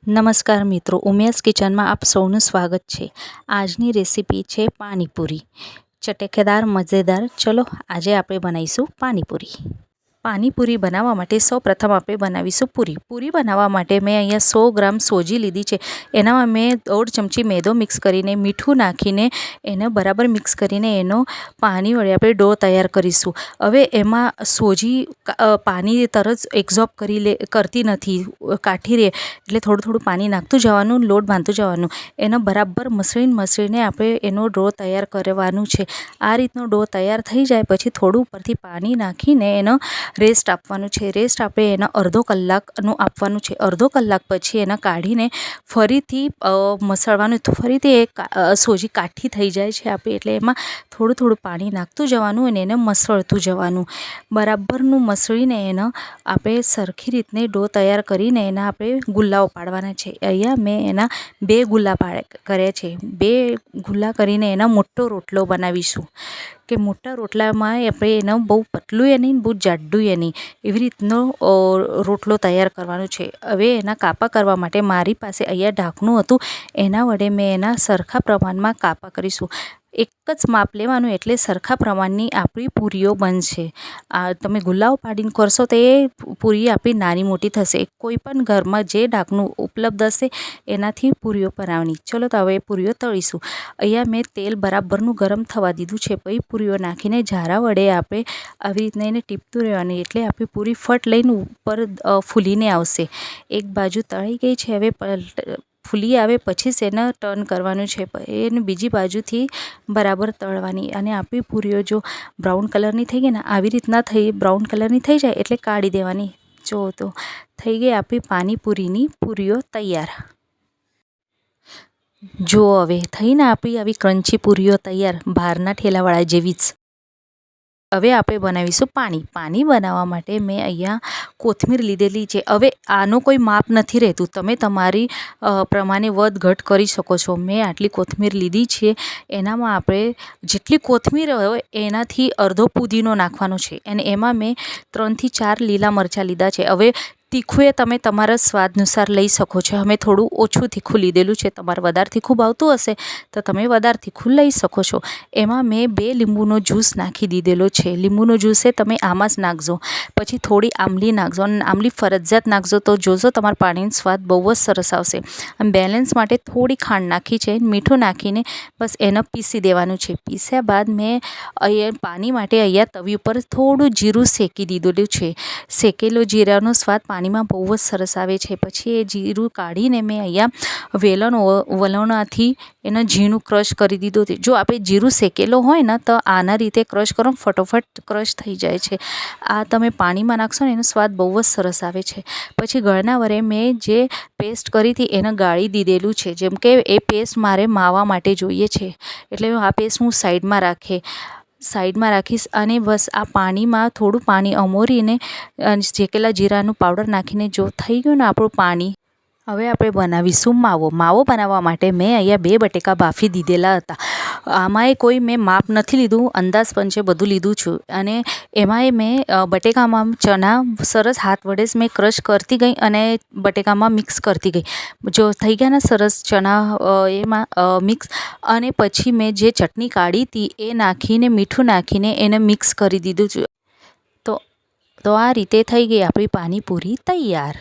નમસ્કાર મિત્રો, ઉમેશ કિચનમાં આપ સૌનું સ્વાગત છે। આજની રેસીપી છે પાણીપુરી, ચટકેદાર મજેદાર। ચલો આજે આપણે બનાવીશું પાણીપુરી। પાણીપુરી બનાવવા માટે સૌપ્રથમ આપણે બનાવીશું પૂરી। પૂરી બનાવવા માટે મેં અહીંયા 100 ગ્રામ સોજી લીધી છે। એનામાં મેં 1.5 ચમચી મેદો મિક્સ કરીને મીઠું નાખીને એને બરાબર મિક્સ કરીને એનો પાણી વડે આપણે ડો તૈયાર કરીશું। હવે એમાં સોજી પાણી તરત એબ્ઝોર્બ કરતી નથી, કાઠી રહે એટલે થોડું થોડું પાણી નાખતું જવાનું, લોટ બાંધતું જવાનું। એનો બરાબર મસળીને આપણે એનો ડો તૈયાર કરવાનું છે। આ રીતનો ડો તૈયાર થઈ જાય પછી થોડું ઉપરથી પાણી નાખીને એનો રેસ્ટ આપવાનું છે। રેસ્ટ આપણે એનો અડધો કલાકનું આપવાનું છે। અડધો કલાક પછી એને કાઢીને ફરીથી મસળવાનું। તો ફરીથી સોજી કાઠી થઈ જાય છે આપણે એટલે એમાં થોડું થોડું પાણી નાખતું જવાનું અને એને મસળતું જવાનું। બરાબરનું મસળીને એનો આપણે સરખી રીતને ડો તૈયાર કરીને એના આપણે ગુલ્લાઓ પાડવાના છે। અહીંયા મેં એના 2 ગુલ્લા કર્યા છે। 2 ગુલ્લા કરીને એના મોટો રોટલો બનાવીશું કે મોટા રોટલામાં આપણે એનો બહુ પતલું એ નહીં, બહુ જાડું એ નહીં, એવી રીતનો રોટલો તૈયાર કરવાનો છે। હવે એના કાપા કરવા માટે મારી પાસે અહીંયા ઢાંકણું હતું, એના વડે મેં એના સરખા પ્રમાણમાં કાપા કરીશું। એક જ માપ લેવાનું એટલે સરખા પ્રમાણની આપણી પૂરીઓ બનશે। તમે ગુલ્લાઓ પાડીને કરશો તો એ પૂરી આપણી નાની મોટી થશે। કોઈ પણ ઘરમાં જે ઢાંકણું ઉપલબ્ધ હશે એનાથી પૂરીઓ બનાવવાની। ચલો તો હવે પૂરીઓ તળીશું। અહીંયા મેં તેલ બરાબરનું ગરમ થવા દીધું છે। પછી પૂરીઓ નાખીને ઝારા વડે આપણે આવી રીતના એને ટીપતું રહેવાની એટલે આપણી પૂરી ફટ લઈને ઉપર ફૂલીને આવશે। એક બાજુ તળી ગઈ છે, હવે ફૂલી આવે પછી જ એને ટર્ન કરવાનું છે, એને બીજી બાજુથી બરાબર તળવાની। અને આપણી પૂરીઓ જો બ્રાઉન કલરની થઈ ગઈ ને, આવી રીતના બ્રાઉન કલરની થઈ જાય એટલે કાઢી દેવાની। જો તો થઈ ગઈ આપણી પાણીપુરીની પૂરીઓ તૈયાર। જો હવે થઈને આપણી આવી ક્રન્ચી પૂરીઓ તૈયાર, બહારના ઠેલાવાળા જેવી જ। હવે આપણે બનાવીશું પાણી। પાણી બનાવવા માટે મેં અહીંયા કોથમીર લીધેલી છે। હવે આનો કોઈ માપ નથી રહેતું, તમે તમારી પ્રમાણે વધ ઘટ કરી શકો છો। મેં આટલી કોથમીર લીધી છે, એનામાં આપણે જેટલી કોથમીર હોય એનાથી અડધો પુદીનો નાખવાનો છે અને એમાં મેં 3 થી 4 લીલા મરચાં લીધા છે। હવે તીખું એ તમે તમારા સ્વાદ અનુસાર લઈ શકો છો। અમે થોડું ઓછું તીખું લીધેલું છે, તમારે વધારે તીખું ભાવતું હશે તો તમે વધારે તીખું લઈ શકો છો। એમાં મેં 2 લીંબુનો જ્યુસ નાખી દીધેલો છે। લીંબુનો જ્યુસ એ તમે આમાં જ નાખજો, પછી થોડી આંબલી નાખજો અને આંબલી ફરજિયાત નાખજો તો જોજો તમારા પાણીનો સ્વાદ બહુ જ સરસ આવશે। અને બેલેન્સ માટે થોડી ખાંડ નાખી છે, મીઠું નાખીને બસ એને પીસી દેવાનું છે। પીસ્યા બાદ મેં અહીંયા પાણી માટે અહીંયા તવી ઉપર થોડું જીરું શેકી દીધેલું છે। શેકેલો જીરાનો સ્વાદ પાણીમાં બહુ જ સરસ આવે છે। પછી એ જીરું કાઢીને મેં અહીંયા વલણોથી એને ઝીણું ક્રશ કરી દીધું છે। જો આપણે જીરું શેકેલો હોય ને તો આના રીતે ક્રશ કરો, ફટોફટ ક્રશ થઈ જાય છે। આ તમે પાણીમાં નાખશો ને એનો સ્વાદ બહુ જ સરસ આવે છે। પછી ગળના વડે મેં જે પેસ્ટ કરી હતી એને ગાળી દીધેલું છે, જેમ કે એ પેસ્ટ મારે માવા માટે જોઈએ છે એટલે આ પેસ્ટ હું સાઈડમાં રાખીશ અને બસ આ પાણીમાં થોડું પાણી અમોરીને શેકેલા જીરાનું પાવડર નાખીને જો થઈ ગયું ને આપણું પાણી, હવે આપણે બનાવીશું માવો। માવો બનાવવા માટે મેં અહીંયા 2 બટેકા બાફી દીધેલા હતા। આમાંય કોઈ મેં માપ નથી લીધું, અંદાજ પંચે બધું લીધું છું। અને એમાંય મેં બટેકામાં ચણા સરસ હાથ વડે જ મેં ક્રશ કરતી ગઈ અને બટેકામાં મિક્સ કરતી ગઈ। જો થઈ ગયા ને સરસ ચણા એમાં મિક્સ, અને પછી મેં જે ચટણી કાઢી હતી એ નાખીને મીઠું નાખીને એને મિક્સ કરી દીધું છે। તો આ રીતે થઈ ગઈ આપણી પાણીપુરી તૈયાર।